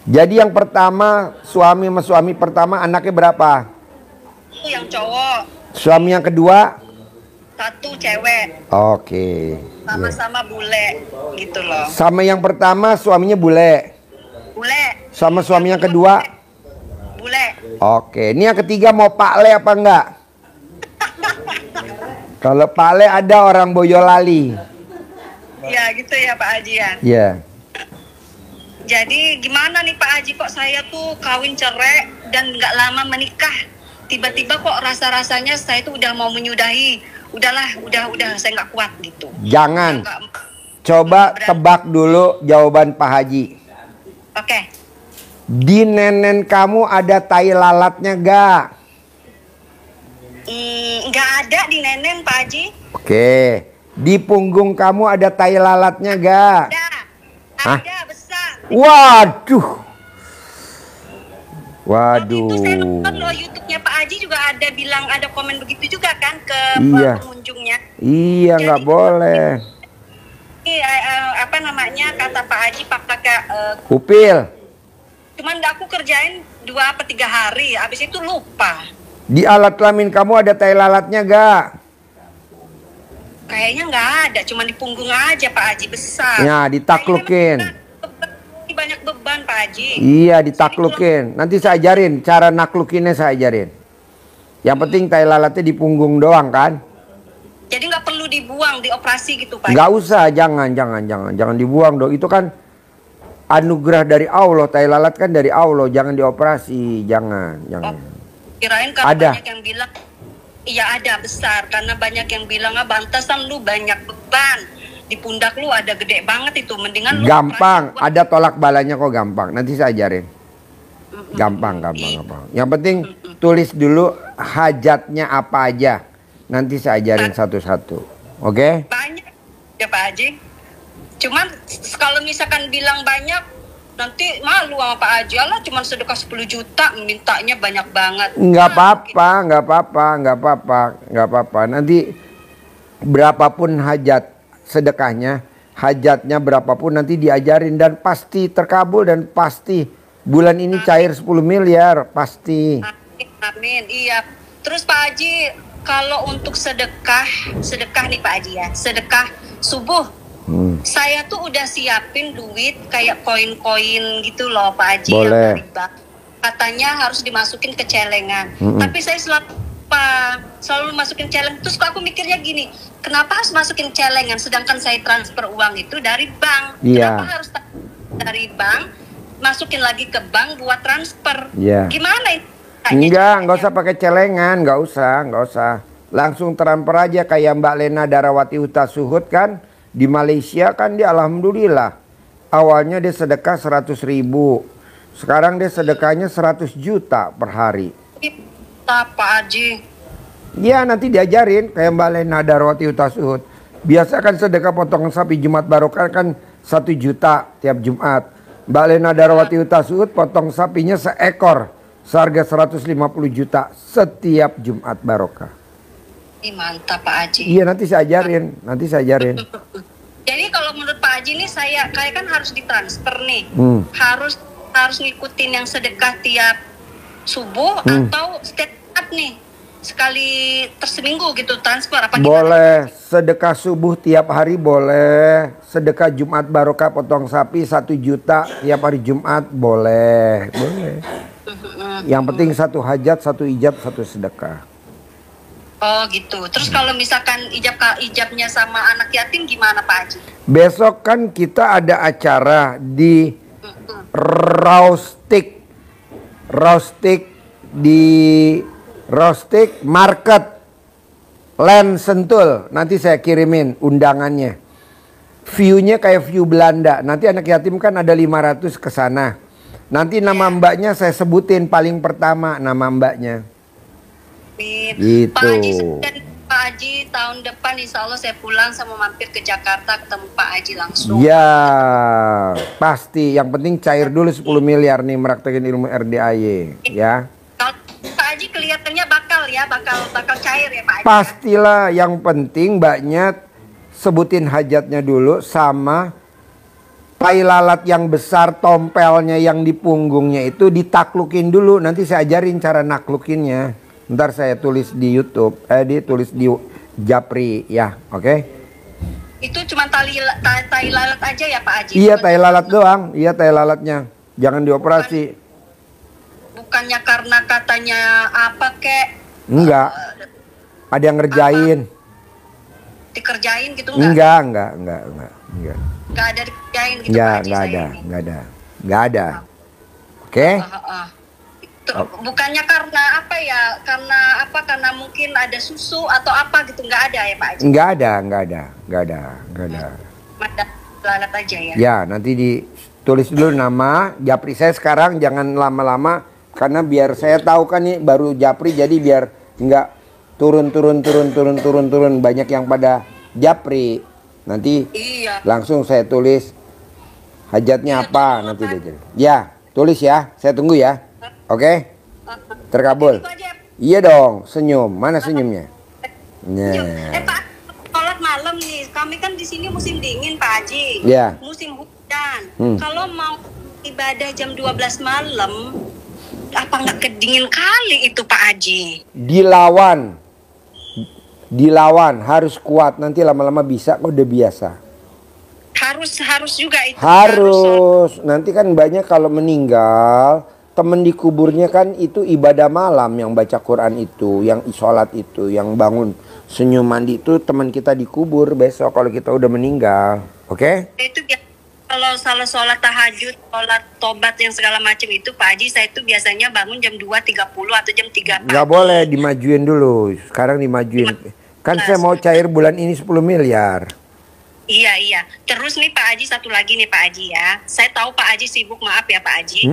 Jadi yang pertama suami sama suami pertama anaknya berapa? Itu yang cowok. Suami yang kedua? 1 cewek. Oke. Sama-sama bule gitu loh. Sama yang pertama suaminya bule. Bule. Sama suami yang kedua? Bule. Oke. Ini yang ketiga mau Pak Le apa enggak? Kalau Pak Le ada orang Boyolali. Ya gitu ya Pak Haji ya. Iya. Jadi gimana nih Pak Haji, kok saya tuh kawin cerai dan nggak lama menikah, tiba-tiba kok rasa-rasanya saya tuh udah mau menyudahi, udahlah, udah saya nggak kuat gitu. Jangan. Coba tebak dulu jawaban Pak Haji. Oke. Di nenen kamu ada tai lalatnya gak? Nggak ada di nenen Pak Haji. Oke. Di punggung kamu ada tai lalatnya gak? Ada besar. Waduh. Waktu itu saya nonton loh YouTube-nya Pak Haji juga ada bilang, ada komen begitu juga kan ke pengunjungnya. Iya, nggak boleh. Apa namanya, kata Pak Haji pakai upil. Cuman aku kerjain 2 apa 3 hari, habis itu lupa. Di alat kelamin kamu ada tai lalatnya gak? Kayaknya nggak ada, cuma di punggung aja Pak Haji, besar. Ya, ditaklukin. Ini banyak beban Pak Haji. Iya, ditaklukin. Nanti saya ajarin cara naklukinnya, saya ajarin. Yang penting tai lalatnya di punggung doang kan? Jadi nggak perlu dibuang, dioperasi gitu Pak Haji. Nggak usah, jangan dibuang dong. Itu kan anugerah dari Allah. Tai lalat kan dari Allah, jangan dioperasi, jangan. Kirain kan Ada. banyak yang bilang, iya ada besar, karena banyak yang bilang bantasan lu banyak beban di pundak lu, ada gede banget itu, mendingan lu Gampang, operasi. ada tolak balanya kok, gampang. Nanti saya ajarin. Gampang. Yang penting tulis dulu hajatnya apa aja. Nanti saya ajarin satu-satu. Oke? Banyak ya Pak Haji. Cuman kalau misalkan bilang banyak, nanti malu sama Pak Haji. Alah cuman sedekah 10 juta, mintanya banyak banget. Nggak apa-apa. Nanti berapapun hajat sedekahnya, hajatnya berapapun nanti diajarin dan pasti terkabul dan pasti bulan ini cair 10 miliar pasti. Amin. Iya. Terus Pak Haji, kalau untuk sedekah nih Pak Haji ya, sedekah subuh. Saya tuh udah siapin duit kayak koin-koin gitu loh Pak Haji. Boleh. Yang dari bank. Katanya harus dimasukin ke celengan. Tapi saya selalu masukin celengan. Terus kok aku mikirnya gini, kenapa harus masukin celengan sedangkan saya transfer uang itu dari bank? Iya. Kenapa harus dari bank masukin lagi ke bank buat transfer? Iya. Gimana itu? Nggak usah pakai celengan, nggak usah. Langsung transfer aja kayak Mbak Lena Darawati Huta Suhud kan. Di Malaysia kan dia alhamdulillah. Awalnya dia sedekah 100.000. Sekarang dia sedekahnya 100 juta per hari. Pak Haji. Ya nanti diajarin kayak Mbak Lena Darawati Huta Suhud. Biasa kan sedekah potongan sapi Jumat Barokah kan 1 juta tiap Jumat. Mbak Lena Darawati Huta Suhud potong sapinya seekor. Seharga 150 juta setiap Jumat Barokah. Mantap Pak Haji. Iya nanti saya ajarin. Jadi kalau menurut Pak Haji nih, saya kayak kan harus ditransfer nih. Harus ngikutin yang sedekah tiap subuh atau setiap nih sekali terseminggu gitu transfer apa gimana? Boleh sedekah subuh tiap hari boleh. Sedekah Jumat Barokah potong sapi 1 juta tiap hari Jumat boleh. Yang penting satu hajat, satu ijab, satu sedekah. Oh gitu. Terus kalau misalkan ijabnya sama anak yatim gimana Pak Haji? Besok kan kita ada acara di Raustik Market Land Sentul. Nanti saya kirimin undangannya. View-nya kayak view Belanda. Nanti anak yatim kan ada 500 ke sana. Nanti nama mbaknya saya sebutin paling pertama nama mbaknya. Gitu. Pak Haji tahun depan insya Allah saya pulang sama mampir ke Jakarta ketemu Pak Haji langsung. Ya pasti. Yang penting cair dulu 10 miliar nih meraktekin ilmu RDAY ya. Kalau Pak Haji kelihatannya bakal cair ya Pak Haji. Pastilah. Yang penting mbaknya sebutin hajatnya dulu sama tai lalat yang besar, tompelnya yang di punggungnya itu ditaklukin dulu. Nanti saya ajarin cara naklukinnya. Ntar saya tulis di YouTube, ditulis di Japri ya, oke? Itu cuma tai lalat aja ya Pak Haji? Iya tai lalat doang, iya tai lalatnya. Jangan dioperasi. Bukannya karena katanya apa kek? Enggak. Ada yang ngerjain. Dikerjain gitu enggak? Enggak. Nggak ada dikerjain gitu Enggak, Pak Haji enggak ada. Oke? Bukannya karena apa ya? Karena mungkin ada susu atau apa gitu, nggak ada ya Pak Haji? Enggak ada. Mada lalat aja ya? Ya, nanti ditulis dulu nama Japri saya sekarang, jangan lama-lama karena biar saya tahu kan nih baru Japri, jadi biar enggak turun banyak yang pada Japri. Nanti langsung saya tulis hajatnya apa nanti dia jadi. Ya, tulis ya. Saya tunggu ya. Oke? Terkabul. Iya dong, senyum. Mana senyumnya? Nah. Pak, sholat malam nih. Kami kan di sini musim dingin Pak Haji. Iya. Musim hujan. Kalau mau ibadah jam 12 malam apa nggak kedingin kali itu Pak Haji? Dilawan harus kuat, nanti lama-lama bisa kok, udah biasa. Harus juga itu. Harus. Nanti kan banyak kalau meninggal, temen dikuburnya kan itu ibadah malam, yang baca Quran itu, yang sholat itu, yang bangun senyum mandi itu teman kita dikubur besok kalau kita udah meninggal. Oke? Itu kalau salah sholat tahajud, sholat tobat yang segala macam itu Pak Haji, saya itu biasanya bangun jam 2.30 atau jam 3 pagi. Gak boleh, dimajuin dulu. Sekarang dimajuin. Kan saya mau cair bulan ini 10 miliar. Iya. Terus nih Pak Haji, satu lagi nih Pak Haji ya. Saya tahu Pak Haji sibuk, maaf ya Pak Haji.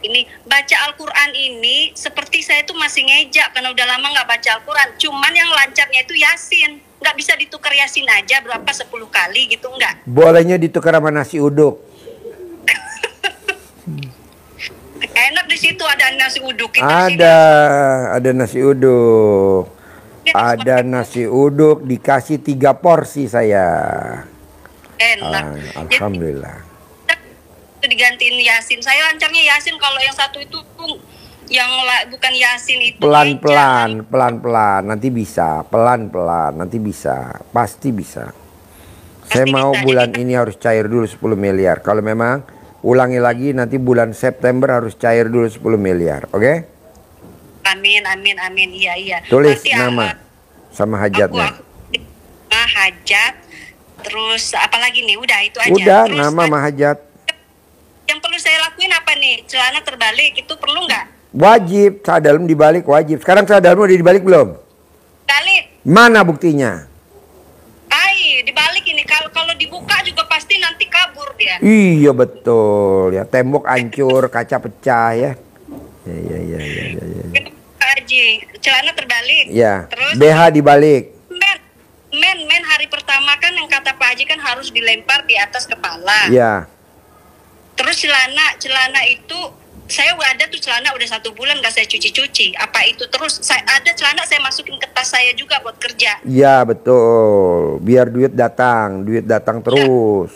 Ini baca Al-Quran ini seperti saya tuh masih ngejak karena udah lama nggak baca Al-Quran. Cuman yang lancarnya itu Yasin. Nggak bisa ditukar Yasin aja berapa 10 kali gitu nggak? Bolehnya ditukar sama nasi uduk. Enak di situ ada nasi uduk. Ada nasi uduk. Ada nasi uduk dikasih 3 porsi saya. Enak. Alhamdulillah. Itu digantiin Yasin. Saya lancarnya Yasin, kalau yang satu itu yang bukan Yasin itu pelan-pelan nanti bisa, nanti bisa, pasti bisa. Saya mau bulan ini harus cair dulu 10 miliar. Kalau memang ulangi lagi nanti bulan September harus cair dulu 10 miliar. Oke? Amin. Iya. Tulis nanti nama sama hajatnya. Hajat. Terus apa lagi nih? Udah itu aja. Udah, terus, nama sama hajat. Yang perlu saya lakuin apa nih? Celana terbalik itu perlu nggak? Wajib, dalam dibalik wajib. Sekarang dalam udah dibalik belum? Balik. Mana buktinya? Dibalik ini. Kalau dibuka juga pasti nanti kabur dia. Iya betul ya, tembok hancur, kaca pecah ya. Iya. Pak Haji, celana terbalik. Ya. Terus BH dibalik. Men hari pertama kan yang kata Pak Haji kan harus dilempar di atas kepala. Ya. Terus celana itu saya ada tuh celana udah 1 bulan gak saya cuci. Apa itu terus ada celana saya masukin ke tas saya juga buat kerja. Iya betul. Biar duit datang terus.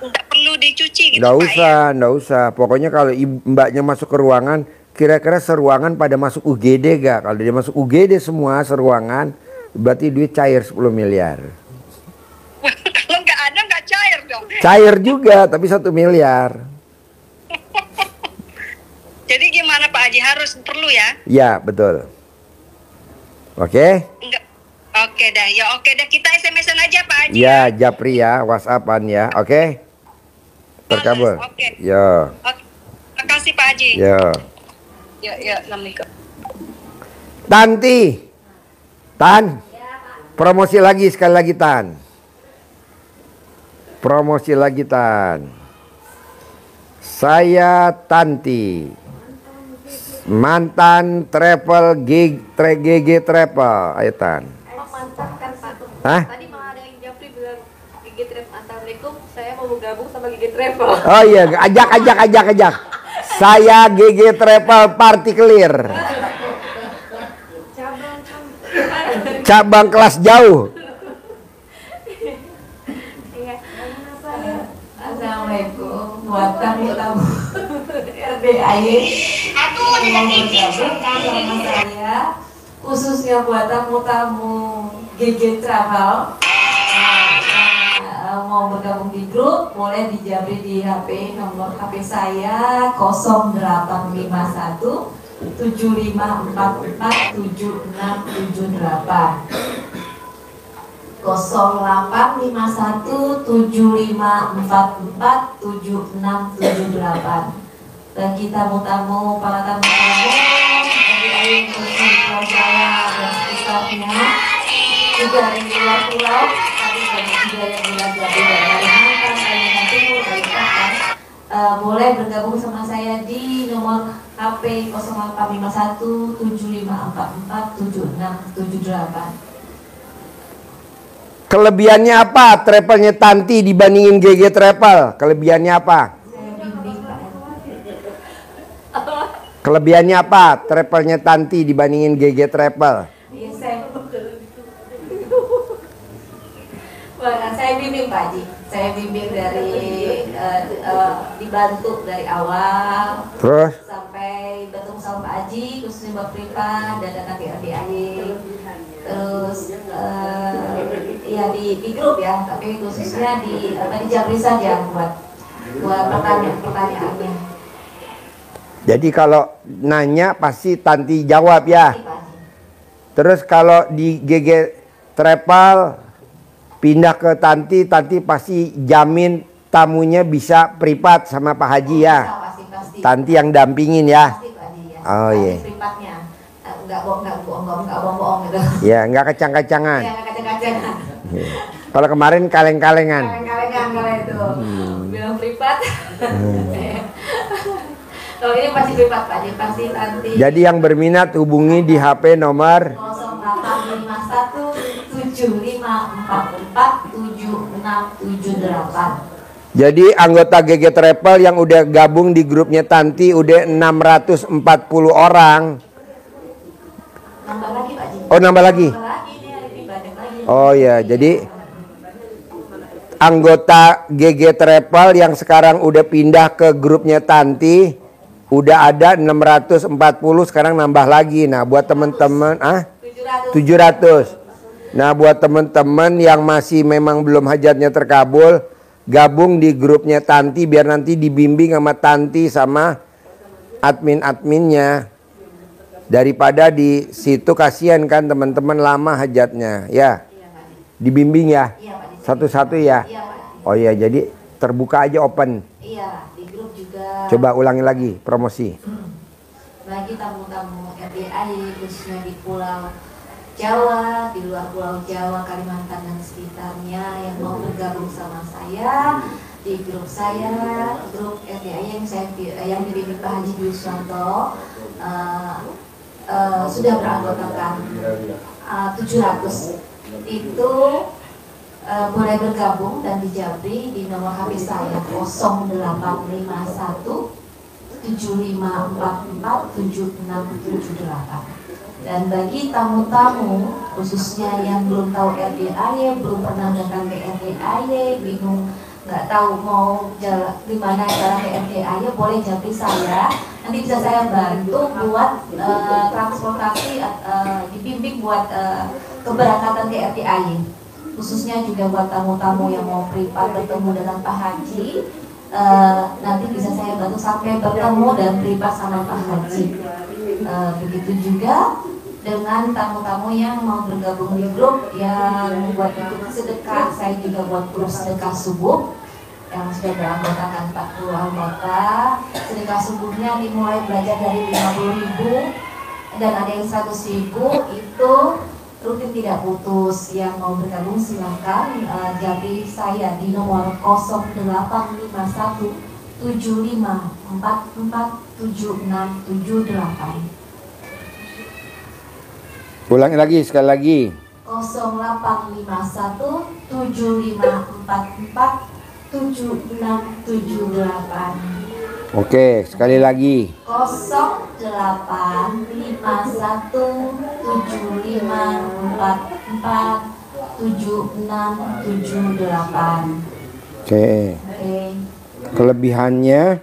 Nggak perlu dicuci gitu Nggak Pak usah. Pokoknya kalau mbaknya masuk ke ruangan, kira-kira seruangan pada masuk UGD gak? Kalau dia masuk UGD semua seruangan, berarti duit cair 10 miliar. Kalau nggak ada nggak cair dong. Cair juga, tapi 1 miliar. Jadi gimana Pak Haji, harus perlu ya? Ya betul. Oke? Enggak. Oke dah, kita SMS-an aja Pak Haji. Ya, Japri ya, WhatsApp-an ya, oke? Terkabul. Oke. Ya. Oke. Makasih Pak Haji. Ya. Ya, Assalamualaikum. Tanti. Promosi lagi sekali lagi Tan. Saya Tanti, mantan travel GG Travel. Ayo Tan. Emang mantap kan Pak? Hah? Tadi malah ada yang Japri bilang GG Travel. Assalamualaikum, saya mau bergabung sama GG Travel. Oh iya, ajak. Saya GG Travel Partikelir. Cabang kelas jauh. Assalamualaikum buat tamu-tamu RDAY yang bergabung sama saya, khususnya buat tamu-tamu GG Travel mau bergabung di grup, boleh dijabri di HP, nomor HP saya 0851 7544 7678 0851 7544 7678. Bagi tamu-tamu, para tamu-tamu dari saya dan sekitarnya, juga dari luar pulau, tadi banyak juga yang bilang dari Kalimantan, Kalimantan Timur, Balikpapan, boleh bergabung sama saya di nomor HP 0851 7544 7678. Kelebihannya apa travelnya Tanti dibandingin GG Travel? Kelebihannya apa? Kelebihannya apa travelnya Tanti dibandingin GG Travel? Saya bimbing Pak Haji. saya bimbing dari dibantu dari awal Terus? sampai bertemu sama Pak Haji, khususnya Mbak Pripa dan nanti RDAY. Terus ya di grup ya, tapi khususnya di Japri saja buat pertanyaannya. Jadi kalau nanya pasti Tanti jawab ya. Terus kalau di GG Travel pindah ke Tanti, Tanti pasti jamin tamunya bisa privat sama Pak Haji ya. Pasti. Tanti yang dampingin ya. Pasti Pak Haji ya. Oh iya. Privatnya nggak bohong gitu. Ya nggak kacang-kacangan. Ya nggak kacang-kacangan. Kalau kemarin kaleng-kalengan. Kaleng-kalengan kalau itu bilang privat. Kalau ini pasti privat Pak Haji, pasti Tanti. Jadi yang berminat hubungi di HP nomor 085175447678. Jadi anggota GG Travel yang udah gabung di grupnya Tanti udah 640 orang. Nambah lagi Pak Haji. Oh nambah lagi. Nambah lagi nih hari ini banyak lagi. Oh ya, jadi anggota GG Travel yang sekarang udah pindah ke grupnya Tanti udah ada 640, sekarang nambah lagi. Nah buat teman-teman 700. Nah buat teman-teman yang masih memang belum hajatnya terkabul, gabung di grupnya Tanti biar nanti dibimbing sama Tanti sama admin-adminnya. Daripada di situ kasihan kan teman-teman lama hajatnya ya. Dibimbing ya. Satu-satu ya. Oh iya, jadi terbuka aja open. Iya, di grup juga. Coba ulangi lagi promosi. Bagi tamu-tamu RDAY khususnya di Pulau Jawa, di luar Pulau Jawa, Kalimantan dan sekitarnya yang mau bergabung sama saya di grup saya, grup RDAY yang dipimpin Pak Haji Dwi Suwanto, sudah beranggotakan 700 itu boleh bergabung dan dijabri di nomor HP saya 0851 7544 7678. Dan bagi tamu-tamu khususnya yang belum tahu RDAY, belum pernah datang ke RDAY, bingung nggak tahu mau jalan gimana cara ke RDAY, boleh japri saya. Nanti bisa saya bantu buat transportasi, dibimbing buat keberangkatan ke RDAY. Khususnya juga buat tamu-tamu yang mau privat bertemu dengan Pak Haji, nanti bisa saya bantu sampai bertemu dan privat sama Pak Haji. Begitu juga dengan tamu-tamu yang mau bergabung di grup yang buat ikut sedekah. Saya juga buat grup sedekah subuh yang sudah beranggotakan 40 anggota. Sedekah subuhnya dimulai belajar dari 50.000 dan ada yang 100.000, itu rutin tidak putus. Yang mau bergabung silakan japri saya di nomor 0851 75447678. Ulangi lagi sekali lagi. 0851 7544 7678. Oke, sekali lagi. 0851 7544 7678. Oke. Kelebihannya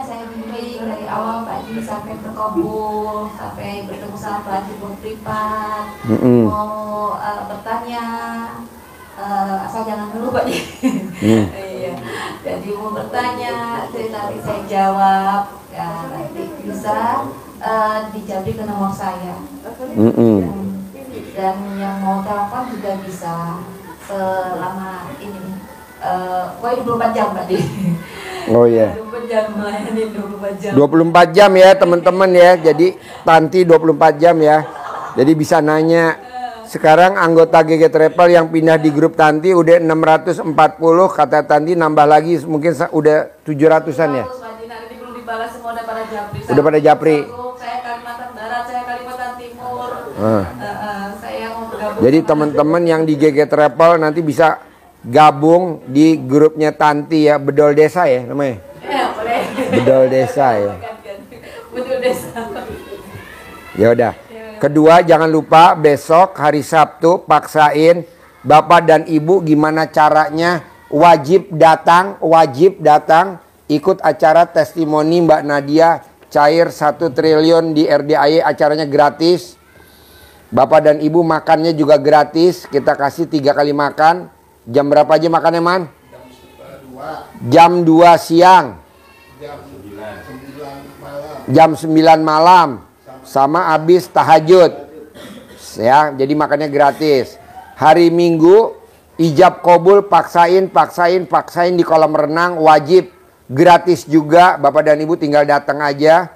saya bimbing dari awal Pak Haji sampai berkabul, sampai bertemu sama Pak Haji privat. Mau bertanya, asal jangan dulu Pak Haji. Iya. Jadi mau bertanya, nanti saya jawab. Ya, nanti bisa dijabri ke nomor saya. Dan yang mau telepon juga bisa selama ini. 24 jam Pak Haji. Oh iya. 24 jam melayani 24 jam. 24 jam ya teman-teman ya. Jadi Tanti 24 jam ya. Jadi bisa nanya. Sekarang anggota GG Travel yang pindah di grup Tanti udah 640, kata Tanti nambah lagi mungkin udah 700-an ya. Nanti belum dibalas semua udah pada japri. Udah pada japri. Saya Kalimantan Barat, saya Kalimantan Timur. Saya mau bergabung. Jadi teman-teman yang di GG Travel nanti bisa gabung di grupnya Tanti ya, Bedol Desa ya namanya. Ya, boleh. Bedol Desa ya. Bedol Desa. Ya udah. Kedua, jangan lupa besok hari Sabtu paksain Bapak dan Ibu gimana caranya wajib datang ikut acara testimoni Mbak Nadia cair 1 triliun di RDAY, acaranya gratis. Bapak dan Ibu makannya juga gratis, kita kasih 3 kali makan. Jam berapa aja makannya, Man? Jam 2 siang. Jam 9 malam. Sama habis tahajud. Ya, jadi makannya gratis. Hari Minggu ijab kabul, paksain di kolam renang, wajib gratis juga. Bapak dan Ibu tinggal datang aja.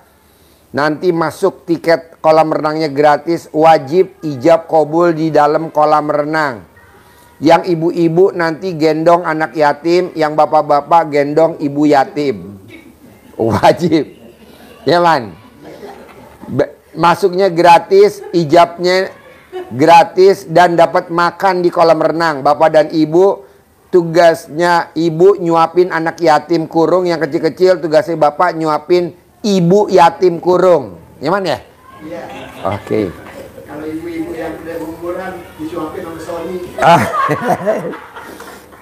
Nanti masuk tiket kolam renangnya gratis, wajib ijab kabul di dalam kolam renang. Yang ibu-ibu nanti gendong anak yatim, yang bapak-bapak gendong ibu yatim. Wajib. Ya, Man. Masuknya gratis, ijabnya gratis, dan dapat makan di kolam renang. Bapak dan Ibu, tugasnya ibu nyuapin anak yatim kurung yang kecil-kecil, tugasnya bapak nyuapin ibu yatim kurung. Nyaman ya? Iya. Oke. Kalau ibu-ibu yang udah umuran disuapin sama Sony.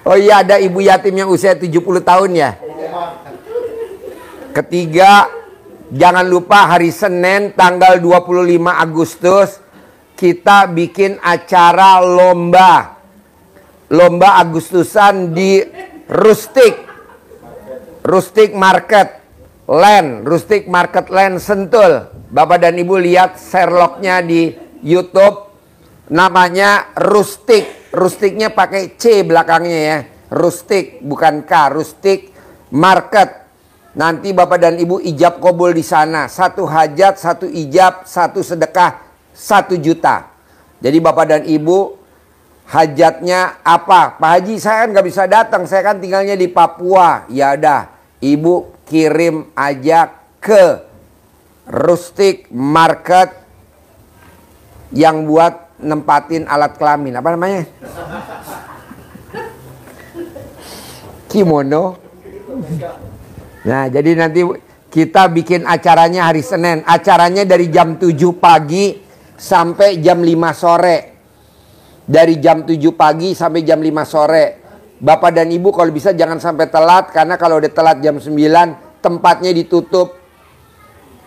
Oh iya, ada ibu yatim yang usia 70 tahun ya. Ketiga, jangan lupa hari Senin tanggal 25 Agustus kita bikin acara lomba Agustusan di Rustic Market Land Sentul. Bapak dan Ibu lihat Sherlocknya di YouTube, namanya Rustic. Rusticnya pakai C belakangnya ya, Rustic bukan K, Rustic Market. Nanti Bapak dan Ibu ijab kabul di sana. 1 hajat, 1 ijab, 1 sedekah, 1 juta. Jadi Bapak dan Ibu, hajatnya apa? Pak Haji, saya kan nggak bisa datang, saya kan tinggalnya di Papua. Ya udah, Ibu kirim aja ke Rustic Market yang buat nempatin alat kelamin. Apa namanya? Kimono. Nah, jadi nanti kita bikin acaranya hari Senin. Acaranya dari jam 7 pagi sampai jam 5 sore. Dari jam 7 pagi sampai jam 5 sore. Bapak dan Ibu kalau bisa jangan sampai telat, karena kalau udah telat jam 9 tempatnya ditutup.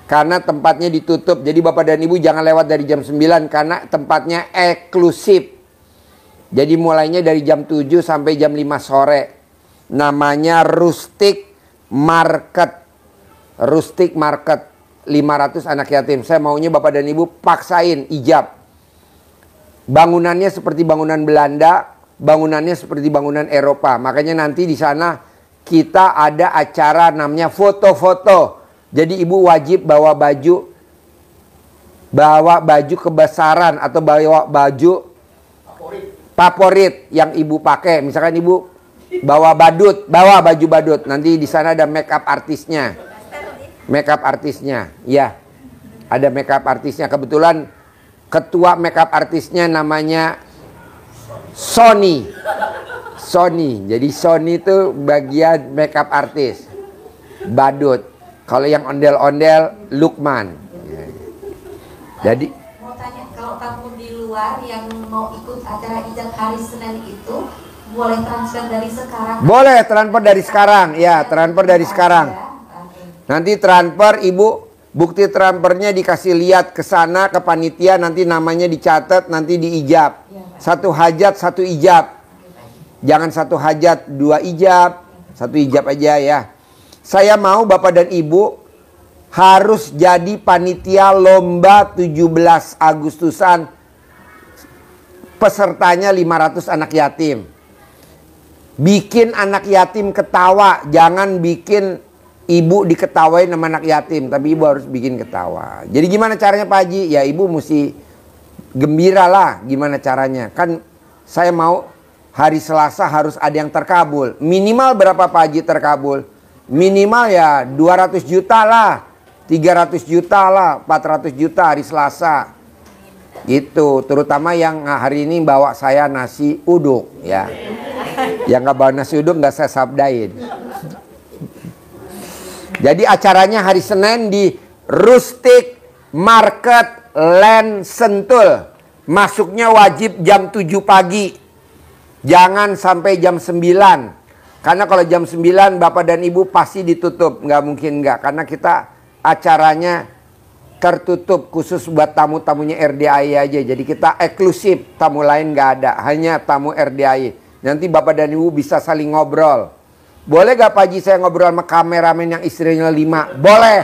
Karena tempatnya ditutup. Jadi Bapak dan Ibu jangan lewat dari jam 9 karena tempatnya eksklusif. Jadi mulainya dari jam 7 sampai jam 5 sore. Namanya Rustic Market. Rustic Market. 500 anak yatim. Saya maunya Bapak dan Ibu paksain ijab. Bangunannya seperti bangunan Belanda, bangunannya seperti bangunan Eropa. Makanya nanti di sana kita ada acara namanya foto-foto. Jadi Ibu wajib bawa baju kebesaran atau bawa baju favorit yang Ibu pakai. Misalkan Ibu bawa baju badut. Nanti di sana ada makeup artisnya. Makeup artisnya, ya. Ada makeup artisnya. Kebetulan ketua makeup artisnya namanya Sony. Jadi Sony itu bagian makeup artis. Badut. Kalau yang ondel-ondel Lukman. Jadi mau tanya, kalau kamu di luar yang mau ikut acara ijab hari Senin itu boleh transfer dari sekarang? Boleh transfer dari sekarang. Ya, transfer dari sekarang. Nanti transfer Ibu, bukti transfernya dikasih lihat ke sana ke panitia, nanti namanya dicatat, nanti diijab. 1 hajat 1 ijab. Jangan 1 hajat 2 ijab, 1 ijab aja ya. Saya mau Bapak dan Ibu harus jadi panitia lomba 17 Agustusan. Pesertanya 500 anak yatim. Bikin anak yatim ketawa, jangan bikin ibu diketawain sama anak yatim, tapi ibu harus bikin ketawa. Jadi gimana caranya Pak Haji? Ya ibu mesti gembira lah, gimana caranya. Kan saya mau hari Selasa harus ada yang terkabul. Minimal berapa Pak Haji terkabul? Minimal ya 200 juta lah, 300 juta lah, 400 juta hari Selasa. Gitu, terutama yang hari ini bawa saya nasi uduk ya. Yang nggak bawa nasi uduk nggak saya sabdain. Jadi acaranya hari Senin di Rustic Market Land Sentul. Masuknya wajib jam 7 pagi. Jangan sampai jam 9. Karena kalau jam 9 Bapak dan Ibu pasti ditutup. Nggak mungkin nggak. Karena kita acaranya tertutup khusus buat tamu-tamunya RDAI aja. Jadi kita eksklusif, tamu lain nggak ada. Hanya tamu RDAI. Nanti Bapak dan Ibu bisa saling ngobrol. Boleh gak Pak Haji saya ngobrol sama kameramen yang istrinya 5? Boleh.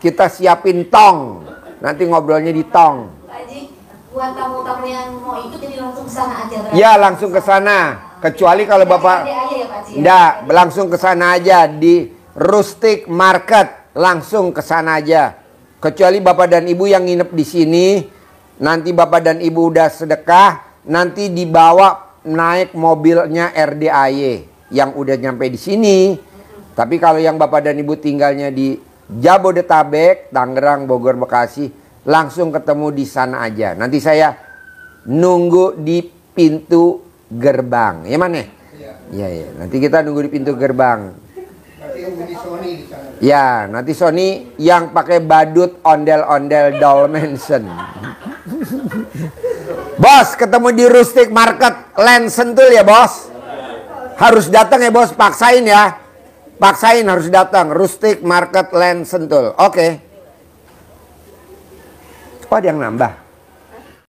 Kita siapin tong. Nanti ngobrolnya di tong. Pak Haji, buat tamu-tamu yang mau ikut jadi langsung ke sana aja. Ya langsung ke sana. Kecuali kalau Bapak enggak, langsung ke sana aja di Rustic Market, langsung ke sana aja. Kecuali Bapak dan Ibu yang nginep di sini, nanti Bapak dan Ibu udah sedekah, nanti dibawa naik mobilnya RDAY yang udah nyampe di sini. Tapi kalau yang Bapak dan Ibu tinggalnya di Jabodetabek, Tangerang, Bogor, Bekasi, langsung ketemu di sana aja. Nanti saya nunggu di pintu gerbang. Ya mana? Iya. Nanti kita nunggu di pintu gerbang. Nanti yang di Sony di sana. Ya, nanti Sony yang pakai badut ondel-ondel doll mansion. Bos, ketemu di Rustic Market Land Sentul ya, Bos. Harus datang ya, Bos. Paksain ya. Paksain harus datang. Rustic Market Land Sentul. Oke. Oh, ada yang nambah.